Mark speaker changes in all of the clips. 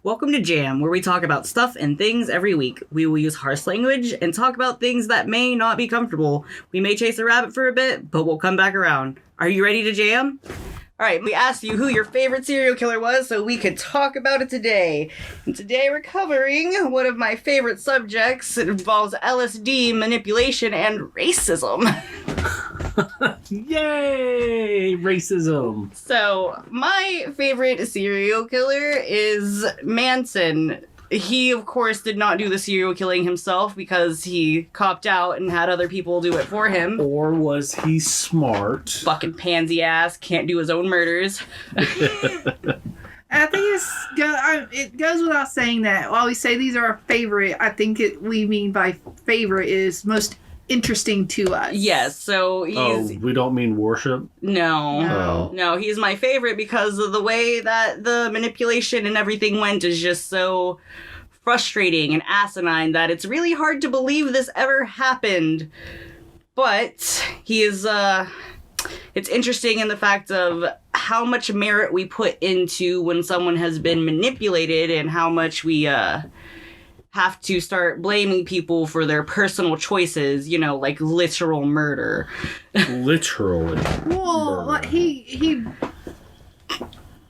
Speaker 1: Welcome to Jam, where we talk about stuff and things every week. We will use harsh language and talk about things that may not be comfortable. We may chase a rabbit for a bit, but we'll come back around. Are you ready to jam? Alright, we asked you who your favorite serial killer was so we could talk about it today. And today we're covering one of my favorite subjects. It involves LSD, manipulation, and racism.
Speaker 2: Yay! Racism.
Speaker 1: So, my favorite serial killer is Manson. He, of course, did not do the serial killing himself because he copped out and had other people do it for him.
Speaker 2: Or was he smart?
Speaker 1: Fucking pansy ass, can't do his own murders.
Speaker 3: I think it goes without saying that while we say these are our favorite, I think we mean by favorite is most interesting to us.
Speaker 1: Yes, so he's...
Speaker 2: we don't mean worship?
Speaker 1: No, he's my favorite because of the way that the manipulation and everything went is just so frustrating and asinine that it's really hard to believe this ever happened. But he is, it's interesting in the fact of how much merit we put into when someone has been manipulated and how much we, have to start blaming people for their personal choices, like literal murder.
Speaker 2: Literally.
Speaker 3: Well,
Speaker 2: murder.
Speaker 3: he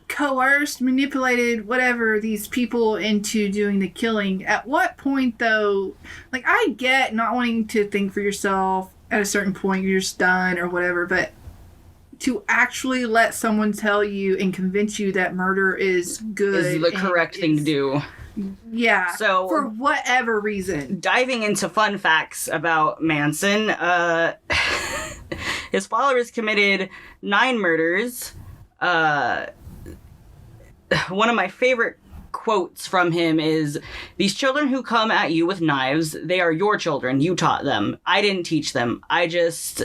Speaker 3: coerced, manipulated, whatever, these people into doing the killing. At what point, though, I get not wanting to think for yourself at a certain point, you're just done or whatever, but to actually let someone tell you and convince you that murder is good.
Speaker 1: Is the correct thing to do.
Speaker 3: Yeah,
Speaker 1: so
Speaker 3: for whatever reason.
Speaker 1: Diving into fun facts about Manson, his followers committed 9 murders. One of my favorite quotes from him is, "These children who come at you with knives, they are your children. You taught them. I didn't teach them. I just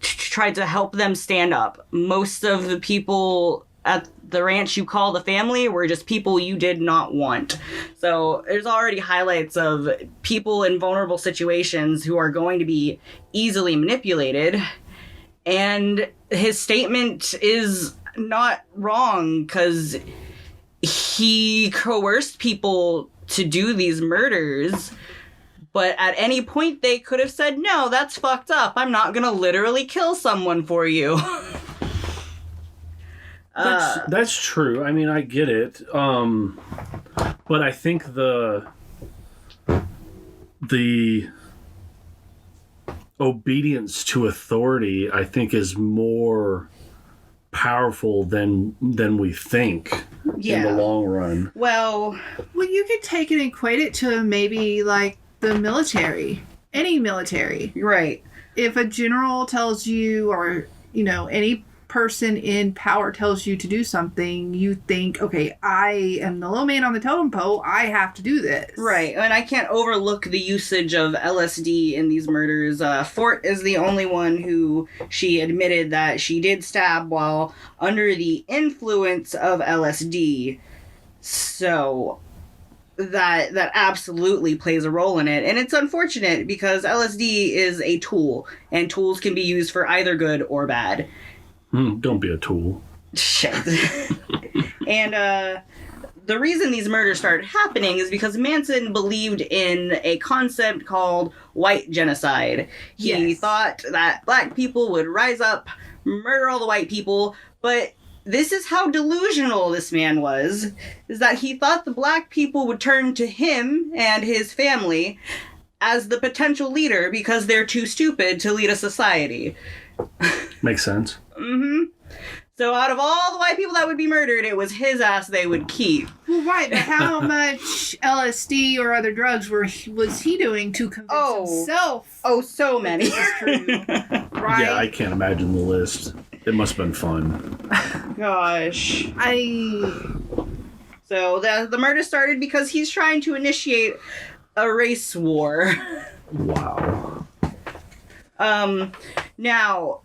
Speaker 1: tried to help them stand up. Most of the people at the ranch you call the family were just people you did not want." So there's already highlights of people in vulnerable situations who are going to be easily manipulated. And his statement is not wrong because he coerced people to do these murders. But at any point they could have said, "No, that's fucked up. I'm not going to literally kill someone for you."
Speaker 2: That's true. I mean, I get it. But I think the obedience to authority, I think, is more powerful than we think in the long run.
Speaker 1: Well,
Speaker 3: you could take it and equate it to maybe the military, any military.
Speaker 1: Right.
Speaker 3: If a general tells you, or any person in power tells you to do something, you think, okay, I am the low man on the totem pole, I have to do this.
Speaker 1: Right, and I can't overlook the usage of LSD in these murders. Fort is the only one who she admitted that she did stab while under the influence of LSD. So that absolutely plays a role in it. And it's unfortunate because LSD is a tool, and tools can be used for either good or bad.
Speaker 2: Don't be a tool.
Speaker 1: Shit. And the reason these murders started happening is because Manson believed in a concept called white genocide. He thought that black people would rise up, murder all the white people, but this is how delusional this man was, is that he thought the black people would turn to him and his family as the potential leader because they're too stupid to lead a society.
Speaker 2: Makes sense.
Speaker 1: Mm-hmm. So out of all the white people that would be murdered, it was his ass they would keep.
Speaker 3: Well, right, but how much LSD or other drugs was he doing to convince himself?
Speaker 1: Oh, so many.
Speaker 3: This is true. Right?
Speaker 2: Yeah, I can't imagine the list. It must have been fun.
Speaker 1: Gosh. So the murder started because he's trying to initiate a race war.
Speaker 2: Wow.
Speaker 1: Now,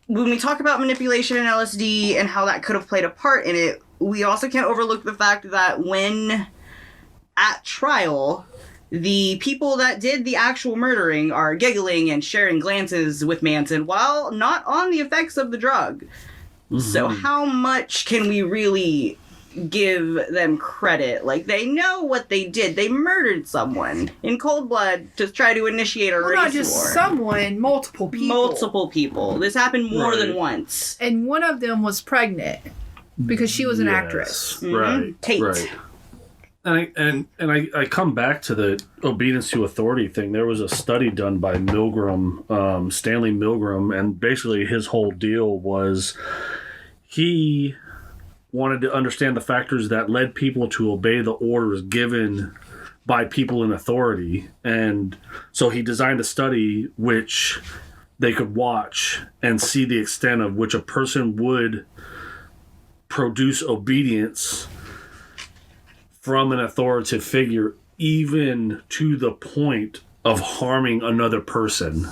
Speaker 1: when we talk about manipulation and LSD and how that could have played a part in it, we also can't overlook the fact that when at trial, the people that did the actual murdering are giggling and sharing glances with Manson while not on the effects of the drug. Mm-hmm. So how much can we really give them credit. Like, they know what they did. They murdered someone in cold blood to try to initiate a race war.
Speaker 3: Not just someone, multiple people.
Speaker 1: Multiple people. This happened more than once.
Speaker 3: And one of them was pregnant because she was an actress.
Speaker 2: Right.
Speaker 1: Tate.
Speaker 2: Right. And I come back to the obedience to authority thing. There was a study done by Milgram, Stanley Milgram, and basically his whole deal was he wanted to understand the factors that led people to obey the orders given by people in authority. And so he designed a study which they could watch and see the extent of which a person would produce obedience from an authoritative figure, even to the point of harming another person.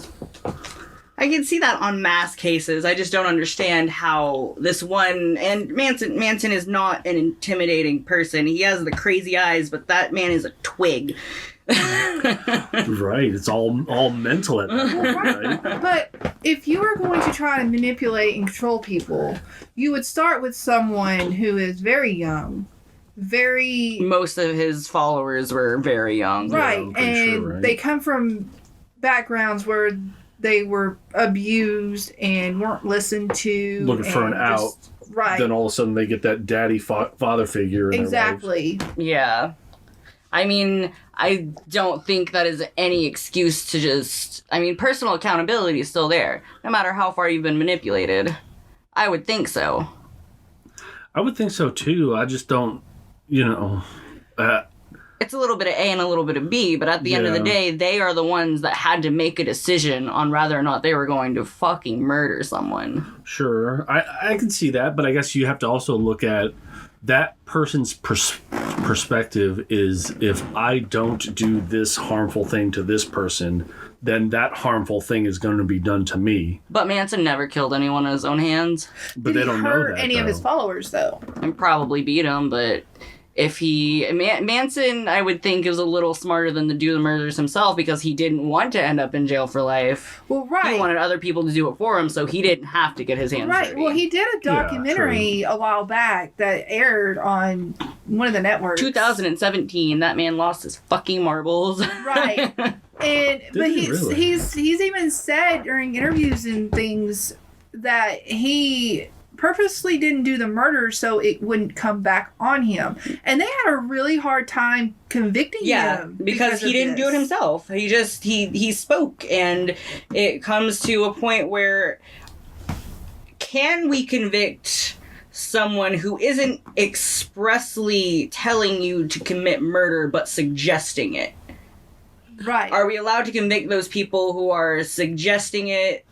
Speaker 1: I can see that on mass cases. I just don't understand how this one... And Manson is not an intimidating person. He has the crazy eyes, but that man is a twig.
Speaker 2: Right. It's all mental at that point, right?
Speaker 3: But if you were going to try to manipulate and control people, you would start with someone who is very young.
Speaker 1: Most of his followers were very young.
Speaker 3: Right.
Speaker 2: Yeah, and
Speaker 3: they come from backgrounds where they were abused and weren't listened to.
Speaker 2: Looking for an out.
Speaker 3: Right.
Speaker 2: Then all of a sudden they get that daddy father figure in
Speaker 3: exactly.
Speaker 2: their lives.
Speaker 1: Yeah. I mean, I don't think that is any excuse to just... I mean, personal accountability is still there, no matter how far you've been manipulated. I would think so.
Speaker 2: I would think so, too. I just don't,
Speaker 1: It's a little bit of A and a little bit of B, but at the end of the day, they are the ones that had to make a decision on whether or not they were going to fucking murder someone.
Speaker 2: Sure. I can see that, but I guess you have to also look at that person's perspective is, if I don't do this harmful thing to this person, then that harmful thing is going to be done to me.
Speaker 1: But Manson never killed anyone in his own hands.
Speaker 2: But they don't know that.
Speaker 3: Did he hurt any of his followers, though?
Speaker 1: And probably beat him, but... Manson, I would think, is a little smarter than to do the murders himself because he didn't want to end up in jail for life.
Speaker 3: Well, right.
Speaker 1: He wanted other people to do it for him, so he didn't have to get his hands dirty.
Speaker 3: Right. Well, he did a documentary a while back that aired on one of the networks.
Speaker 1: 2017, that man lost his fucking marbles.
Speaker 3: Right. But he's even said during interviews and things that he purposely didn't do the murder so it wouldn't come back on him. And they had a really hard time convicting him.
Speaker 1: Because he didn't do it himself. He spoke, and it comes to a point where, can we convict someone who isn't expressly telling you to commit murder but suggesting it?
Speaker 3: Right.
Speaker 1: Are we allowed to convict those people who are suggesting it?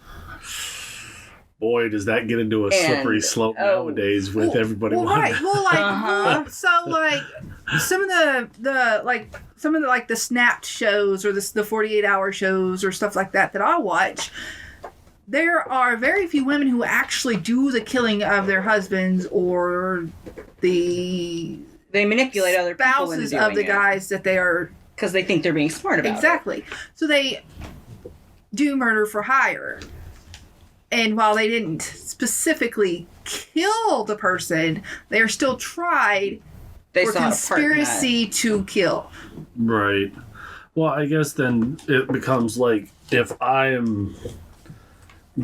Speaker 2: Boy, does that get into a slippery slope nowadays with everybody.
Speaker 3: Right. Well, like, so like some of the snapped shows or the 48-hour shows or stuff like that I watch, there are very few women who actually do the killing of their husbands or they
Speaker 1: manipulate other people into
Speaker 3: spouses
Speaker 1: doing
Speaker 3: of the
Speaker 1: it.
Speaker 3: guys that they are,
Speaker 1: because they think they're being smart about it.
Speaker 3: exactly. So they do murder for hire. And while they didn't specifically kill the person, they are still tried for conspiracy to kill.
Speaker 2: Right. Well, I guess then it becomes like, if I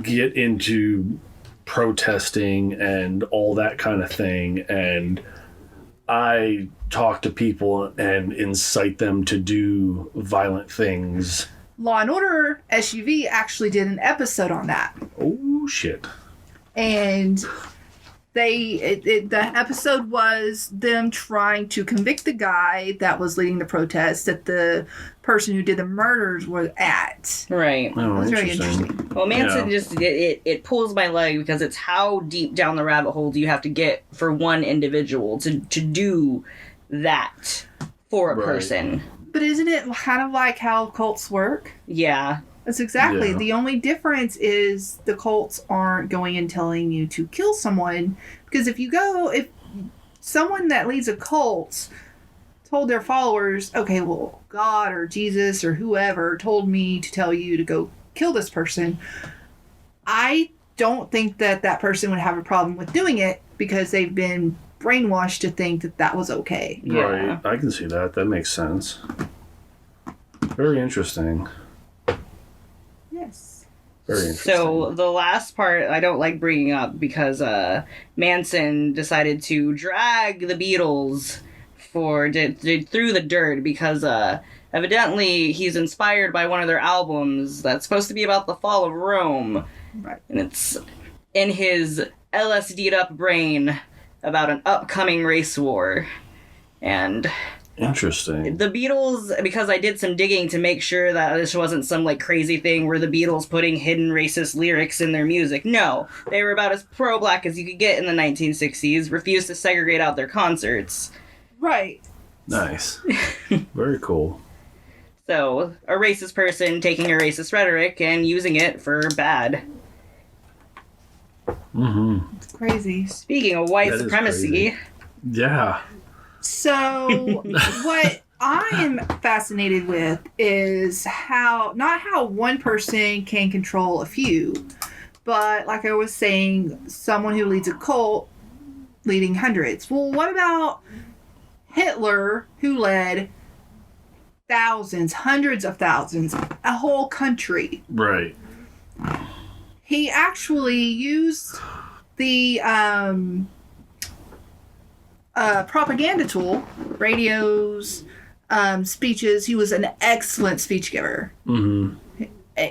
Speaker 2: get into protesting and all that kind of thing, and I talk to people and incite them to do violent things.
Speaker 3: Law and Order SUV actually did an episode on that.
Speaker 2: Oh, shit.
Speaker 3: And the episode was them trying to convict the guy that was leading the protest that the person who did the murders was at.
Speaker 1: Right.
Speaker 2: Oh,
Speaker 3: That's very interesting.
Speaker 1: Well, Manson it pulls my leg because it's how deep down the rabbit hole do you have to get for one individual to do that for a person.
Speaker 3: But isn't it kind of like how cults work?
Speaker 1: Yeah.
Speaker 3: That's exactly. The only difference is the cults aren't going and telling you to kill someone. Because if someone that leads a cult told their followers, okay, well, God or Jesus or whoever told me to tell you to go kill this person, I don't think that person would have a problem with doing it because they've been brainwashed to think that that was okay.
Speaker 1: Yeah.
Speaker 2: Right. I can see that. That makes sense. Very interesting.
Speaker 3: Yes.
Speaker 2: Very interesting.
Speaker 1: So the last part I don't like bringing up because Manson decided to drag the Beatles through the dirt because evidently he's inspired by one of their albums that's supposed to be about the fall of Rome.
Speaker 3: Right.
Speaker 1: And it's in his LSD'd up brain about an upcoming race war. And
Speaker 2: Interesting.
Speaker 1: the Beatles, because I did some digging to make sure that this wasn't some like crazy thing where the Beatles putting hidden racist lyrics in their music. No, they were about as pro-black as you could get in the 1960s, refused to segregate out their concerts.
Speaker 3: Right.
Speaker 2: Nice. Very cool.
Speaker 1: So, a racist person taking a racist rhetoric and using it for bad.
Speaker 2: Mm-hmm.
Speaker 3: It's crazy.
Speaker 1: Speaking of white
Speaker 2: That is
Speaker 1: supremacy,
Speaker 2: crazy. Yeah.
Speaker 3: So, what I am fascinated with is not how one person can control a few, but like I was saying, someone who leads a cult leading hundreds. Well, what about Hitler, who led thousands, hundreds of thousands, a whole country?
Speaker 2: Right.
Speaker 3: He actually used the propaganda tool, radios, speeches. He was an excellent speech giver.
Speaker 2: Mm-hmm.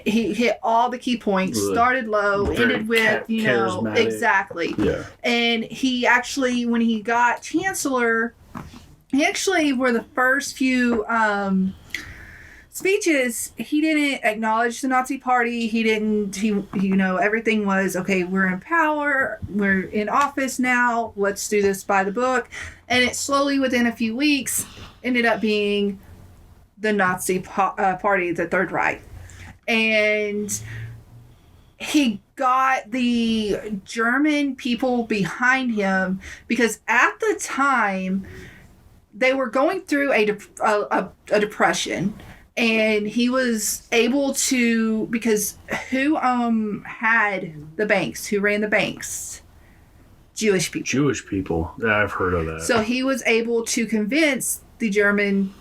Speaker 3: He hit all the key points, started low,
Speaker 2: Very
Speaker 3: ended with,
Speaker 2: charismatic.
Speaker 3: exactly.
Speaker 2: Yeah.
Speaker 3: And he actually, when he got chancellor, he actually were the first few speeches. He didn't acknowledge the Nazi Party. He everything was, okay, we're in power, we're in office now, let's do this by the book. And it slowly, within a few weeks, ended up being the Nazi Party, the Third Reich. And he got the German people behind him because at the time they were going through a depression, and he was able to, because who had the banks, who ran the banks? Jewish people.
Speaker 2: Jewish people. Yeah, I've heard of that.
Speaker 3: So he was able to convince the German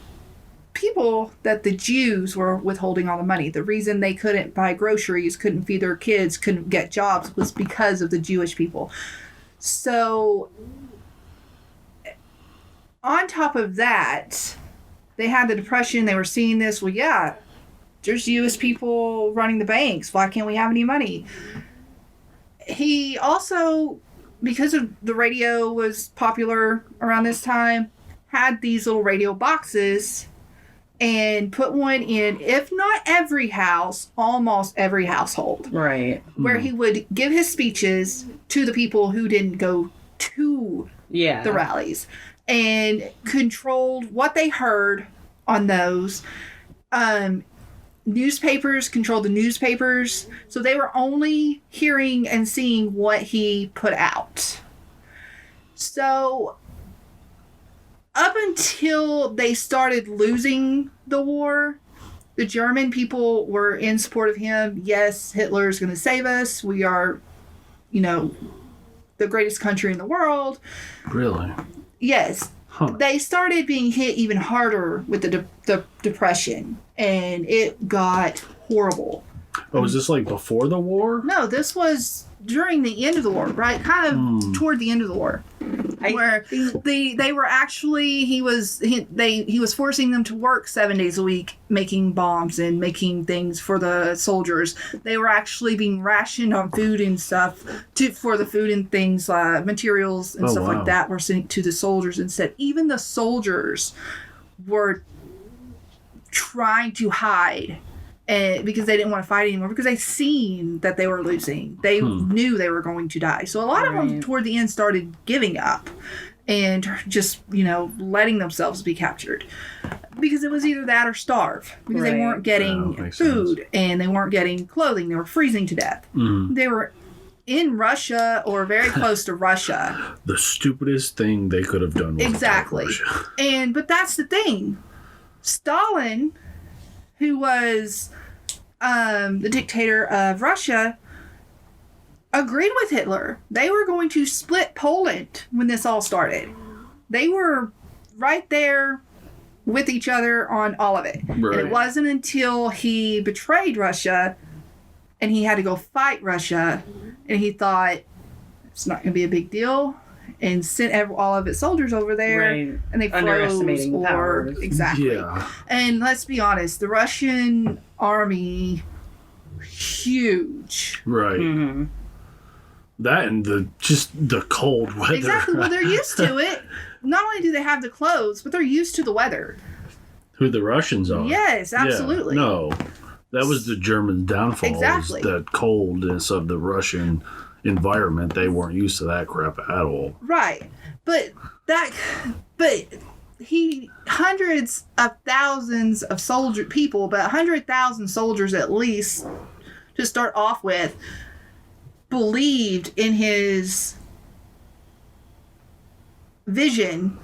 Speaker 3: people that the Jews were withholding all the money. The reason they couldn't buy groceries, couldn't feed their kids, couldn't get jobs was because of the Jewish people. So on top of that, they had the depression. They were seeing this. Well, yeah, there's Jewish people running the banks. Why can't we have any money? He also, because of the radio was popular around this time, had these little radio boxes and put one in, if not every house, almost every household.
Speaker 1: right?
Speaker 3: Where he would give his speeches to the people who didn't go to
Speaker 1: Yeah,
Speaker 3: the rallies, and controlled what they heard on those. Newspapers controlled the newspapers, so they were only hearing and seeing what he put out. So up until they started losing the war, the German people were in support of him. Yes, Hitler's going to save us. We are, the greatest country in the world.
Speaker 2: Really?
Speaker 3: Yes.
Speaker 2: Huh.
Speaker 3: They started being hit even harder with the depression, and it got horrible.
Speaker 2: Oh, was this like before the war?
Speaker 3: No, this was during the end of the war, right? Kind of toward the end of the war, where they were actually he was forcing them to work 7 days a week, making bombs and making things for the soldiers. They were actually being rationed on food and stuff for the food and things, materials and stuff like that were sent to the soldiers instead. Even the soldiers were trying to hide. Because they didn't want to fight anymore, because they seen that they were losing. They knew they were going to die. So a lot of them toward the end started giving up and just, letting themselves be captured. Because it was either that or starve. Because they weren't getting food and they weren't getting clothing. They were freezing to death. They were in Russia or very close to Russia.
Speaker 2: The stupidest thing they could have done was
Speaker 3: exactly.
Speaker 2: Russia.
Speaker 3: But that's the thing. Stalin, who was the dictator of Russia, agreed with Hitler. They were going to split Poland when this all started. They were right there with each other on all of it.
Speaker 2: Right.
Speaker 3: And it wasn't until he betrayed Russia and he had to go fight Russia and he thought it's not going to be a big deal and sent all of its soldiers over there,
Speaker 1: Right.
Speaker 3: and they froze
Speaker 1: Underestimating the
Speaker 3: or
Speaker 1: powers.
Speaker 3: exactly.
Speaker 2: Yeah.
Speaker 3: And let's be honest, the Russian army, huge.
Speaker 2: Right.
Speaker 1: Mm-hmm.
Speaker 2: That and the cold weather.
Speaker 3: Exactly. Well, they're used to it. Not only do they have the clothes, but they're used to the weather.
Speaker 2: Who the Russians are.
Speaker 3: Yes, absolutely.
Speaker 2: Yeah, no, that was the German downfall.
Speaker 3: Exactly.
Speaker 2: Was the coldness of the Russian environment. They weren't used to that crap at all.
Speaker 3: Right. But hundreds of thousands of people, but 100,000 soldiers at least to start off with, believed in his vision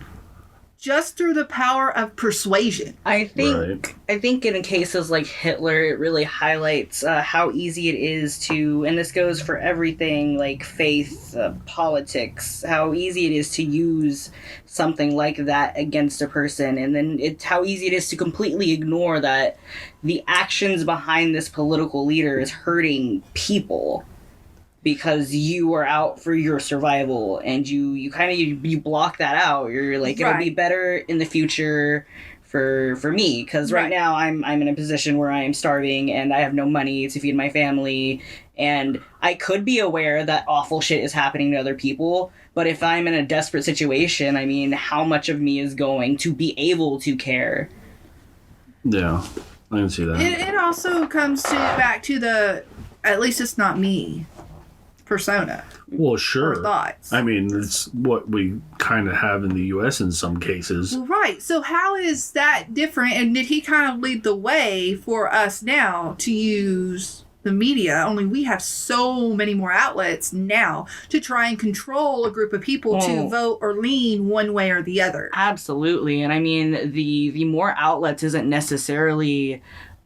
Speaker 3: just through the power of persuasion.
Speaker 1: I think in cases like Hitler, it really highlights how easy it is to, and this goes for everything like faith, politics, how easy it is to use something like that against a person, and then it's how easy it is to completely ignore that the actions behind this political leader is hurting people. Because you are out for your survival, and you kind of you block that out. You're like, it'll be better in the future for me, because right now I'm in a position where I am starving and I have no money to feed my family, and I could be aware that awful shit is happening to other people, but if I'm in a desperate situation, I mean, how much of me is going to be able to care?
Speaker 2: Yeah, I can see that.
Speaker 3: It also comes back to the, at least it's not me, persona.
Speaker 2: Well, sure.
Speaker 3: Or thoughts.
Speaker 2: I mean, it's what we kind of have in the U.S. in some cases.
Speaker 3: Well, right. So how is that different? And did he kind of lead the way for us now to use the media? Only we have so many more outlets now to try and control a group of people to vote or lean one way or the other.
Speaker 1: Absolutely. And I mean, the more outlets isn't necessarily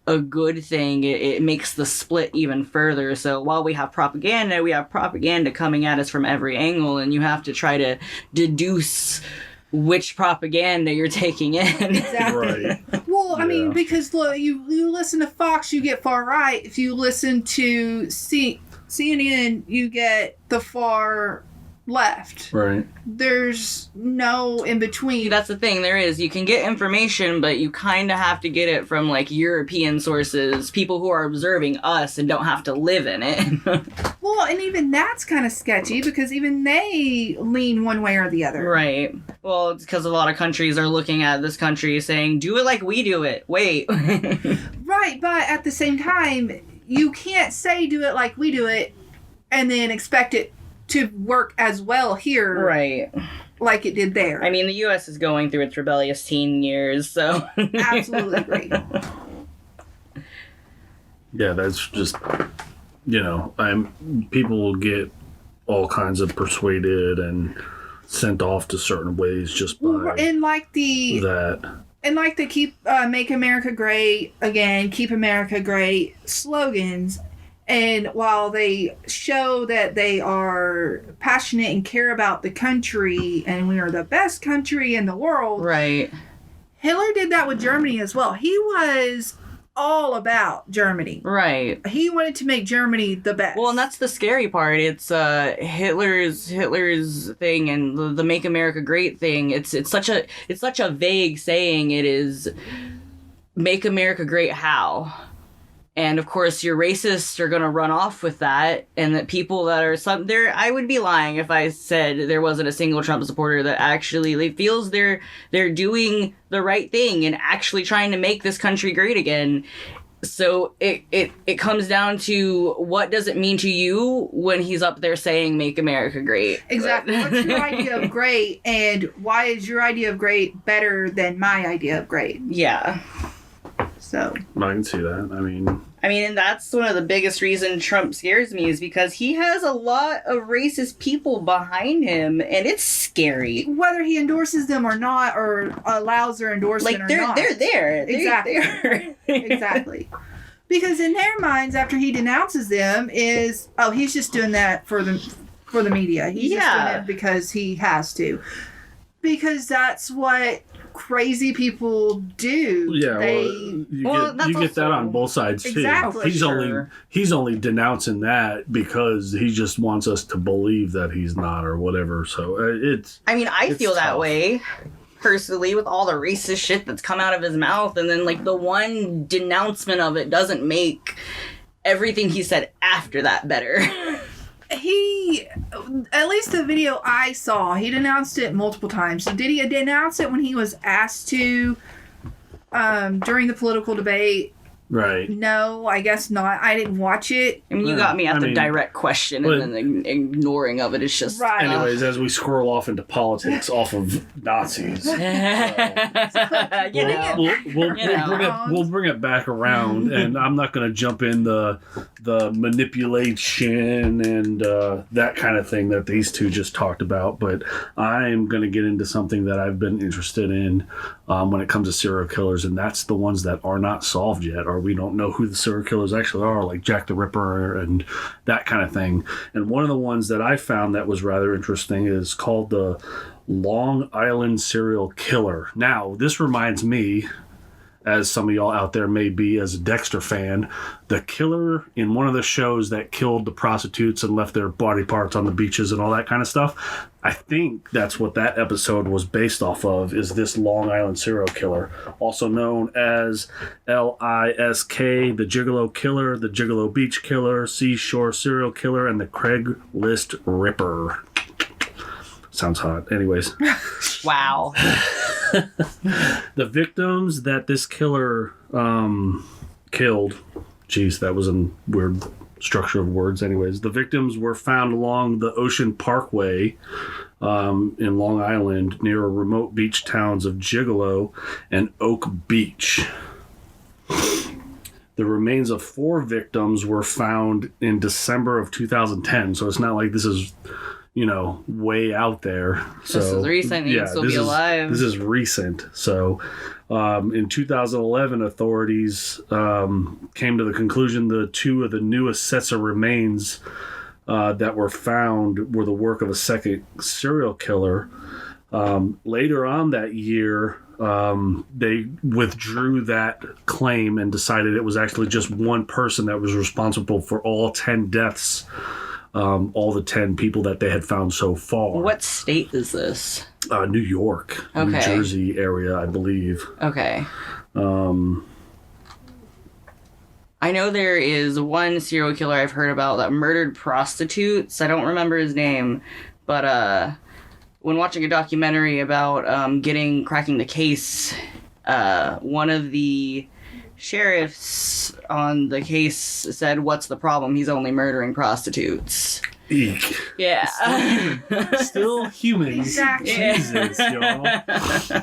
Speaker 1: a good thing. It makes the split even further. So while we have propaganda coming at us from every angle, and you have to try to deduce which propaganda you're taking in.
Speaker 3: Exactly.
Speaker 2: Right.
Speaker 3: Well, I mean, because look, you listen to Fox, you get far right. If you listen to CNN, you get the far left.
Speaker 2: Right.
Speaker 3: There's no in between.
Speaker 1: That's the thing. There is. You can get information, but you kind of have to get it from like European sources, people who are observing us and don't have to live in it.
Speaker 3: Well, and even that's kind of sketchy because even they lean one way or the other.
Speaker 1: Right. Well, it's because a lot of countries are looking at this country saying, do it like we do it. Wait.
Speaker 3: Right, but at the same time, you can't say do it like we do it and then expect it to work as well here.
Speaker 1: Right.
Speaker 3: Like it did there.
Speaker 1: I mean, the U.S. is going through its rebellious teen years, so...
Speaker 3: Absolutely agree.
Speaker 2: Yeah, that's just, people will get all kinds of persuaded and sent off to certain ways just by
Speaker 3: and like
Speaker 2: that.
Speaker 3: And like the keep Make America Great Again, Keep America Great slogans. And while they show that they are passionate and care about the country and we are the best country in the world.
Speaker 1: Right.
Speaker 3: Hitler did that with Germany as well. He was all about Germany.
Speaker 1: Right.
Speaker 3: He wanted to make Germany the best.
Speaker 1: Well, and that's the scary part. It's Hitler's thing and the Make America Great thing. It's such a vague saying. It is Make America Great how? And of course, your racists are going to run off with that, and that people that are I would be lying if I said there wasn't a single Trump supporter that actually feels they're doing the right thing and actually trying to make this country great again. So it comes down to, what does it mean to you when he's up there saying "Make America Great"?
Speaker 3: Exactly. What's your idea of great, and why is your idea of great better than my idea of great?
Speaker 1: Yeah.
Speaker 3: So
Speaker 2: I can see that. I mean,
Speaker 1: and that's one of the biggest reasons Trump scares me, is because he has a lot of racist people behind him, and it's scary.
Speaker 3: Whether he endorses them or not, or allows their endorsement or not.
Speaker 1: They're there.
Speaker 3: Exactly.
Speaker 1: They're there.
Speaker 3: Exactly. Because in their minds, after he denounces them, is, oh, he's just doing that for the media. He's just doing it because he has to. Because that's what crazy people do.
Speaker 2: Yeah, you get that on both sides too.
Speaker 3: Exactly.
Speaker 2: He's only denouncing that because he just wants us to believe that he's not or whatever. So
Speaker 1: I feel
Speaker 2: tough.
Speaker 1: that way personally with all the racist shit that's come out of his mouth, and then like the one denouncement of it doesn't make everything he said after that better.
Speaker 3: He, at least the video I saw, he denounced it multiple times. Did he denounce it when he was asked to during the political debate?
Speaker 2: Right.
Speaker 3: No, I guess not. I didn't watch it.
Speaker 1: I mean, you got me at the direct question, and then the ignoring of it is just...
Speaker 3: Right.
Speaker 2: Anyways, as we scroll off into politics off of Nazis, we'll bring it back around, and I'm not going to jump in the manipulation and that kind of thing that these two just talked about, but I'm going to get into something that I've been interested in when it comes to serial killers, and that's the ones that are not solved yet, or we don't know who the serial killers actually are, like Jack the Ripper and that kind of thing. And one of the ones that I found that was rather interesting is called the Long Island Serial Killer. Now, this reminds me, as some of y'all out there may be as a Dexter fan, the killer in one of the shows that killed the prostitutes and left their body parts on the beaches and all that kind of stuff. I think that's what that episode was based off of, is this Long Island serial killer, also known as LISK, the Gigolo Killer, the Gigolo Beach Killer, Seashore Serial Killer, and the Craigslist Ripper. Sounds hot. Anyways.
Speaker 1: Wow.
Speaker 2: The victims that this killer killed, geez, that was a weird structure of words. Anyways, the victims were found along the Ocean Parkway in Long Island near remote beach towns of Gigolo and Oak Beach. The remains of 4 victims were found in December of 2010, so it's not like this is, way out there. So
Speaker 1: this is recent. He'd still be alive.
Speaker 2: This is recent. So in 2011, authorities came to the conclusion the 2 of the newest sets of remains that were found were the work of a second serial killer. Later on that year, they withdrew that claim and decided it was actually just one person that was responsible for all 10 deaths. All the 10 people that they had found so far.
Speaker 1: What state is this?
Speaker 2: New York,
Speaker 1: okay.
Speaker 2: New Jersey area, I believe.
Speaker 1: Okay. I know there is one serial killer I've heard about that murdered prostitutes. I don't remember his name, but when watching a documentary about cracking the case, one of the sheriffs on the case said, "What's the problem? He's only murdering prostitutes."
Speaker 2: Eek.
Speaker 1: Yeah.
Speaker 2: Still human.
Speaker 3: Exactly.
Speaker 2: Jesus, y'all.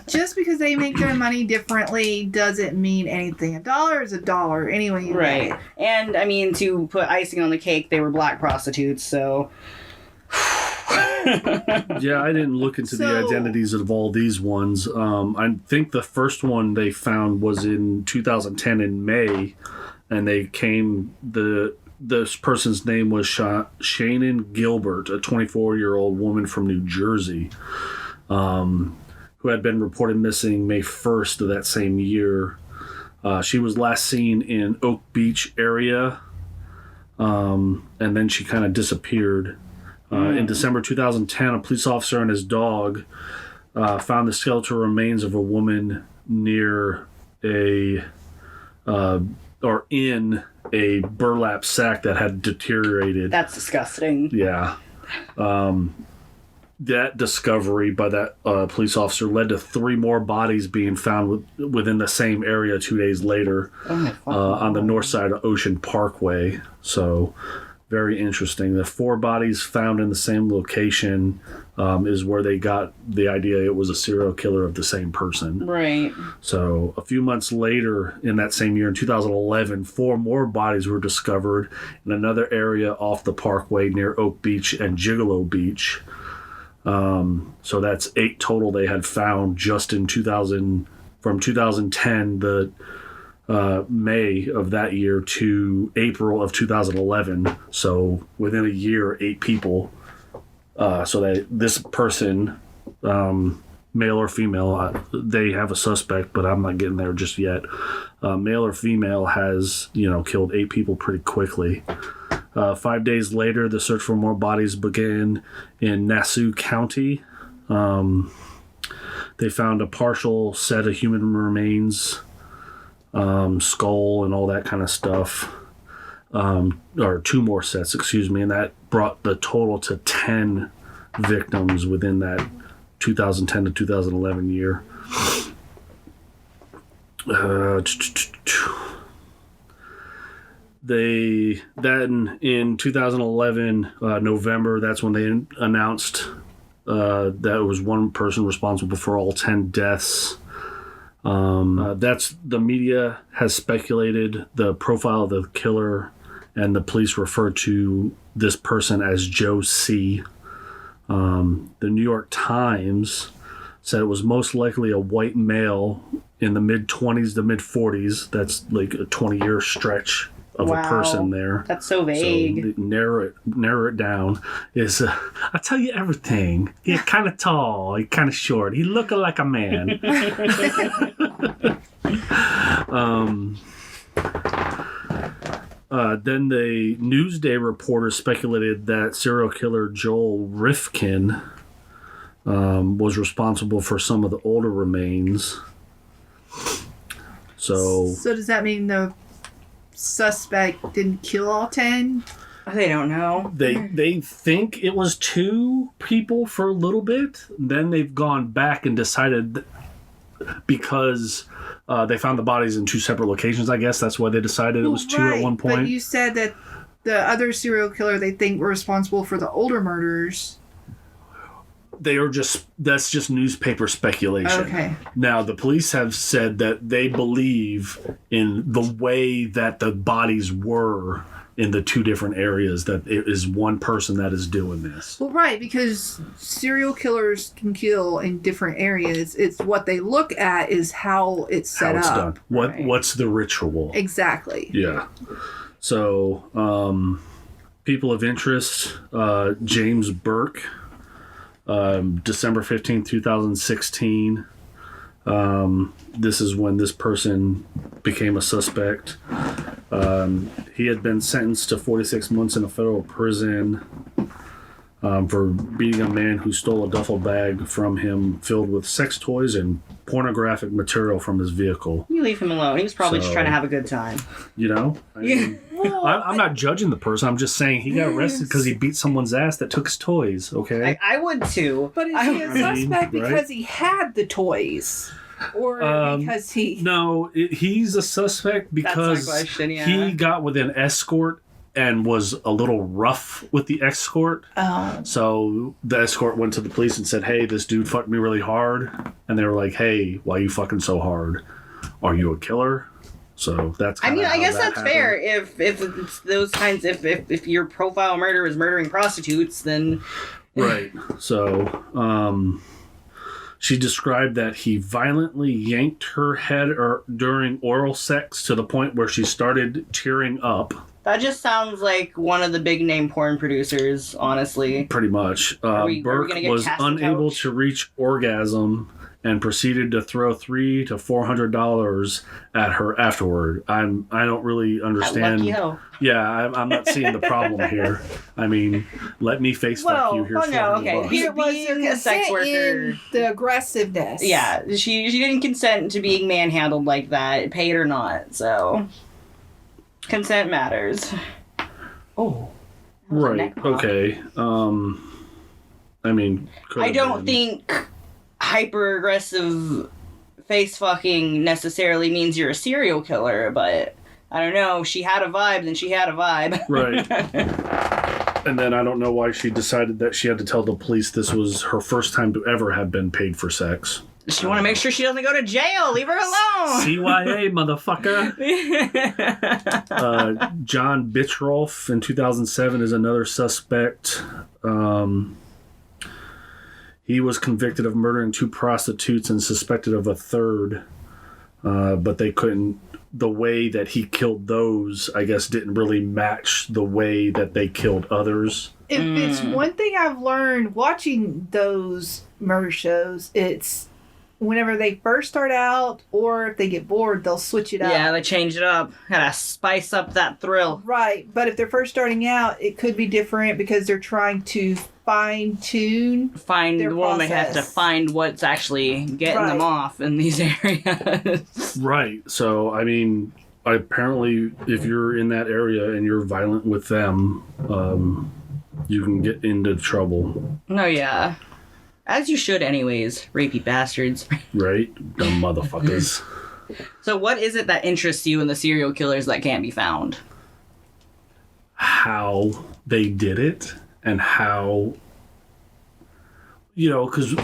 Speaker 3: Just because they make their money differently doesn't mean anything. A dollar is a dollar anyway. You
Speaker 1: Right.
Speaker 3: know.
Speaker 1: And, I mean, to put icing on the cake, they were black prostitutes, so...
Speaker 2: Yeah, I didn't look into the identities of all these ones. I think the first one they found was in 2010 in May, and they came... This person's name was Shannon Gilbert, a 24-year-old woman from New Jersey, who had been reported missing May 1st of that same year. She was last seen in Oak Beach area, and then she kind of disappeared. In December 2010, a police officer and his dog found the skeletal remains of a woman near in a burlap sack that had deteriorated.
Speaker 1: That's disgusting.
Speaker 2: Yeah. That discovery by that police officer led to 3 more bodies being found within the same area 2 days later on the north side of Ocean Parkway. So, very interesting. The 4 bodies found in the same location is where they got the idea it was a serial killer of the same person.
Speaker 1: Right.
Speaker 2: So a few months later in that same year, in 2011, 4 more bodies were discovered in another area off the parkway near Oak Beach and Gigolo Beach. So that's 8 total they had found just in from 2010. The May of that year to April of 2011. So within a year, 8 people. So that this person, male or female, they have a suspect, but I'm not getting there just yet. Male or female has, killed 8 people pretty quickly. 5 days later, the search for more bodies began in Nassau County. They found a partial set of human remains, skull and all that kind of stuff. Or 2 more sets, and that brought the total to 10 victims within that 2010 to 2011 year. They then in 2011 November, that's when they announced that it was one person responsible for all 10 deaths. That's the media has speculated the profile of the killer, and the police refer to this person as Joe C. The New York Times said it was most likely a white male in the mid-20s to mid-40s. That's like a 20-year stretch of a person there.
Speaker 1: That's so vague.
Speaker 2: So narrow it down is, I'll tell you everything. He's kind of tall, he's kind of short. He looking like a man. Then the Newsday reporter speculated that serial killer Joel Rifkin was responsible for some of the older remains. So
Speaker 3: does that mean the suspect didn't kill all 10?
Speaker 1: They don't know.
Speaker 2: They think it was 2 people for a little bit. Then they've gone back and decided, because they found the bodies in 2 separate locations, I guess that's why they decided it was 2 at one point.
Speaker 3: But you said that the other serial killer they think were responsible for the older murders. That's just newspaper speculation. Okay.
Speaker 2: Now, the police have said that they believe in the way that the bodies were in the 2 different areas, that it is one person that is doing this.
Speaker 3: Well, right, because serial killers can kill in different areas. It's what they look at is how it's set
Speaker 2: how it's
Speaker 3: up.
Speaker 2: done. What's the ritual?
Speaker 3: Exactly.
Speaker 2: Yeah. So, people of interest, James Burke, December 15th, 2016. This is when this person became a suspect. He had been sentenced to 46 months in a federal prison for beating a man who stole a duffel bag from him filled with sex toys and pornographic material from his vehicle.
Speaker 1: You leave him alone. He was probably just trying to have a good time.
Speaker 2: I'm not judging the person. I'm just saying he got arrested because he beat someone's ass that took his toys, okay?
Speaker 1: I would too.
Speaker 3: But is he a suspect because he had the toys? Or because he...
Speaker 2: No, he's a suspect because
Speaker 1: That's my question, yeah.
Speaker 2: he got with an escort and was a little rough with the escort.
Speaker 3: Oh.
Speaker 2: So the escort went to the police and said, hey, this dude fucked me really hard. And they were like, hey, why are you fucking so hard? Are you a killer? So that's
Speaker 1: I guess that's
Speaker 2: happened.
Speaker 1: fair. If it's those kinds, if your profile murder is murdering prostitutes, then...
Speaker 2: Right. So, she described that he violently yanked her head during oral sex to the point where she started tearing up.
Speaker 1: That just sounds like one of the big name porn producers, honestly.
Speaker 2: Pretty much. Burke was unable to reach orgasm and proceeded to throw $300 to $400 at her afterward. I don't really understand.
Speaker 1: Lucky hoe.
Speaker 2: Yeah, I'm not seeing the problem here. I mean, let me face fuck you. Here's $400.
Speaker 1: It was being a sex worker.
Speaker 3: The aggressiveness.
Speaker 1: Yeah, she didn't consent to being manhandled like that, paid or not. So consent matters. Oh.
Speaker 2: Right. Okay. I mean,
Speaker 1: I don't think hyper aggressive face fucking necessarily means you're a serial killer, but I don't know. She had a vibe, then she had a vibe.
Speaker 2: Right. And then I don't know why she decided that she had to tell the police this was her first time to ever have been paid for sex.
Speaker 1: She want to make sure she doesn't go to jail. Leave her alone.
Speaker 2: CYA, motherfucker. John Bitchrolf in 2007 is another suspect. He was convicted of murdering 2 prostitutes and suspected of a third. but they couldn't. The way that he killed those, I guess, didn't really match the way that they killed others.
Speaker 3: If it's one thing I've learned watching those murder shows, it's whenever they first start out or if they get bored, they'll switch it up.
Speaker 1: Yeah, they change it up. Gotta spice up that thrill.
Speaker 3: Right, but if they're first starting out, it could be different because they're trying to fine-tune their
Speaker 1: They have to
Speaker 3: process.
Speaker 1: find what's actually getting them off in these areas.
Speaker 2: Right. So, I mean, apparently, if you're in that area and you're violent with them, you can get into trouble.
Speaker 1: No, yeah. As you should anyways, rapey bastards.
Speaker 2: Right? Dumb motherfuckers.
Speaker 1: So what is it that interests you in the serial killers that can't be found?
Speaker 2: How they did it and how, you know, because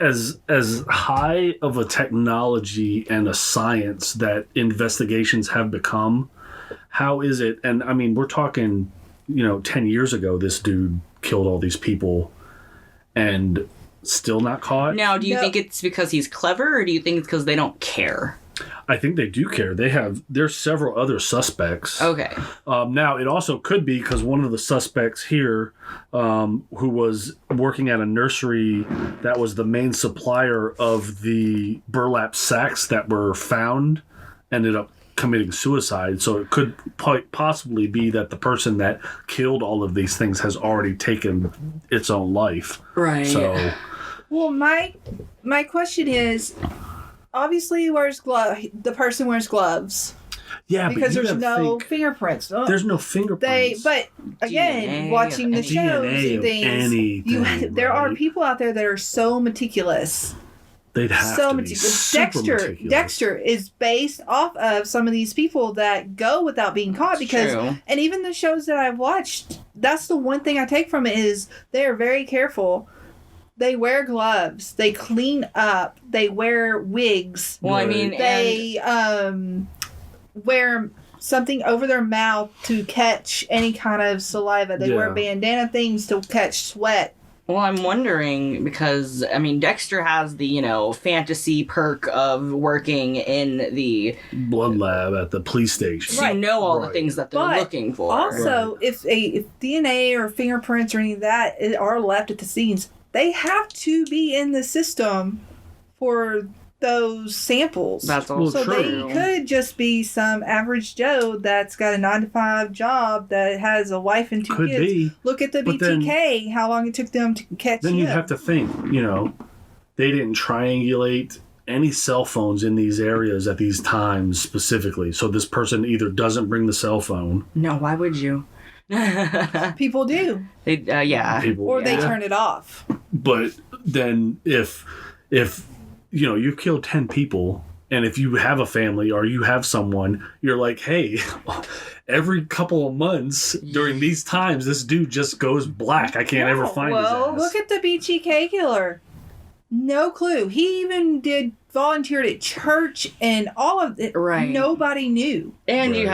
Speaker 2: as high of a technology and a science that investigations have become, how is it? And I mean, we're talking, 10 years ago, this dude killed all these people and still not caught.
Speaker 1: Now, do you think it's because he's clever, or do you think it's because they don't care?
Speaker 2: I think they do care. There's several other suspects.
Speaker 1: Okay.
Speaker 2: Now, it also could be because one of the suspects here, who was working at a nursery that was the main supplier of the burlap sacks that were found, ended up committing suicide. So it could possibly be that the person that killed all of these things has already taken its own life.
Speaker 1: Right.
Speaker 2: So,
Speaker 3: Well, my question is, obviously, the person wears gloves
Speaker 2: yeah,
Speaker 3: because
Speaker 2: but
Speaker 3: there's no fingerprints.
Speaker 2: there's no fingerprints.
Speaker 3: But again,
Speaker 1: DNA
Speaker 3: watching the
Speaker 1: of
Speaker 3: shows
Speaker 2: DNA
Speaker 3: and
Speaker 2: of
Speaker 3: things,
Speaker 2: anything,
Speaker 3: there are
Speaker 2: right?
Speaker 3: people out there that are so meticulous.
Speaker 2: They'd have
Speaker 3: So
Speaker 2: to be
Speaker 3: meticulous.
Speaker 2: super meticulous.
Speaker 3: Dexter is based off of some of these people that go without being caught because,
Speaker 1: True.
Speaker 3: and even the shows that I've watched, that's the one thing I take from it is they are very careful. They wear gloves. They clean up. They wear wigs.
Speaker 1: Well, I
Speaker 2: Right.
Speaker 1: mean,
Speaker 3: They wear something over their mouth to catch any kind of saliva. They wear
Speaker 2: Yeah.
Speaker 3: bandana things to catch sweat.
Speaker 1: well, I'm wondering because, I mean, Dexter has the, fantasy perk of working in the...
Speaker 2: Blood lab at the police station.
Speaker 1: So you know all the
Speaker 2: Right.
Speaker 1: things that they're
Speaker 3: But
Speaker 1: looking for.
Speaker 3: Also, if DNA or fingerprints or any of that are left at the scenes, they have to be in the system for those samples.
Speaker 1: That's
Speaker 2: Well,
Speaker 1: also
Speaker 3: so
Speaker 1: true.
Speaker 3: they could just be some average Joe that's got a 9-to-5 job that has a wife and 2
Speaker 2: Could
Speaker 3: kids.
Speaker 2: be.
Speaker 3: Look at the
Speaker 2: But then-
Speaker 3: BTK, how long it took them to catch
Speaker 2: Then
Speaker 3: him.
Speaker 2: you'd have to think, they didn't triangulate any cell phones in these areas at these times specifically. So this person either doesn't bring the cell phone.
Speaker 1: No, why would you?
Speaker 3: People do.
Speaker 1: Yeah.
Speaker 2: People,
Speaker 3: Or they turn it off.
Speaker 2: But then if you kill 10 people, and if you have a family or you have someone, you're like, hey, every couple of months during these times, this dude just goes black. I can't ever find his ass.
Speaker 3: Look at the BTK killer. No clue. He even volunteered at church and all of it.
Speaker 1: Right.
Speaker 3: Nobody knew.
Speaker 1: And you
Speaker 2: Right.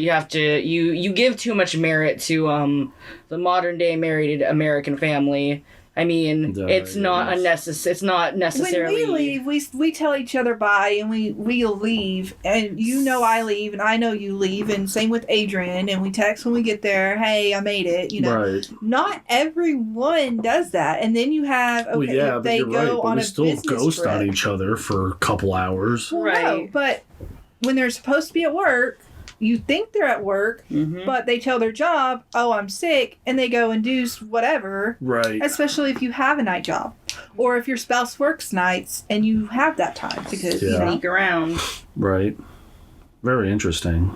Speaker 1: have to you give too much merit to the modern day married American family. I mean, it's not unnecessary. It's not necessarily.
Speaker 3: When we leave, we tell each other bye and we leave. And I leave and I know you leave. And same with Adrian. And we text when we get there, hey, I made it.
Speaker 2: Right.
Speaker 3: Not everyone does that. And then you have,
Speaker 2: Well,
Speaker 3: okay,
Speaker 2: yeah,
Speaker 3: if
Speaker 2: but
Speaker 3: they
Speaker 2: you're
Speaker 3: go
Speaker 2: right. But
Speaker 3: on
Speaker 2: we
Speaker 3: a
Speaker 2: still
Speaker 3: business
Speaker 2: ghost
Speaker 3: trip.
Speaker 2: on each other for a couple hours.
Speaker 3: Well, no,
Speaker 1: Right.
Speaker 3: but when they're supposed to be at work, you think they're at work,
Speaker 1: Mhm.
Speaker 3: but they tell their job, oh, I'm sick, and they go and do whatever,
Speaker 2: Right.
Speaker 3: especially if you have a night job. Or if your spouse works nights and you have that time because,
Speaker 2: Yeah.
Speaker 1: Sneak around.
Speaker 2: Right. Very interesting.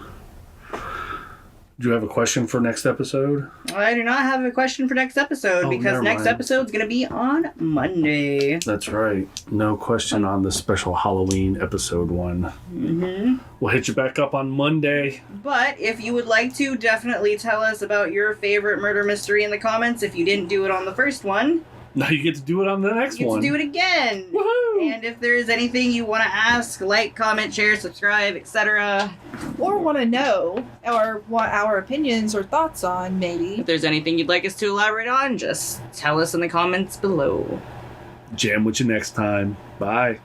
Speaker 2: Do you have a question for next episode?
Speaker 1: I do not have a question for next episode
Speaker 2: Oh,
Speaker 1: because
Speaker 2: never
Speaker 1: next
Speaker 2: mind.
Speaker 1: episode's gonna be on Monday.
Speaker 2: That's right. No question on the special Halloween episode 1.
Speaker 1: Mm-hmm.
Speaker 2: We'll hit you back up on Monday.
Speaker 1: But if you would like to, definitely tell us about your favorite murder mystery in the comments. If you didn't do it on the first one,
Speaker 2: Now you get to do it on the next
Speaker 1: you get
Speaker 2: one.
Speaker 1: to do it again.
Speaker 2: Woohoo!
Speaker 1: And if there is anything you want to ask, like, comment, share, subscribe, etc.
Speaker 3: or want to know or want our opinions or thoughts on, maybe.
Speaker 1: If there's anything you'd like us to elaborate on, just tell us in the comments below.
Speaker 2: Jam with you next time. Bye.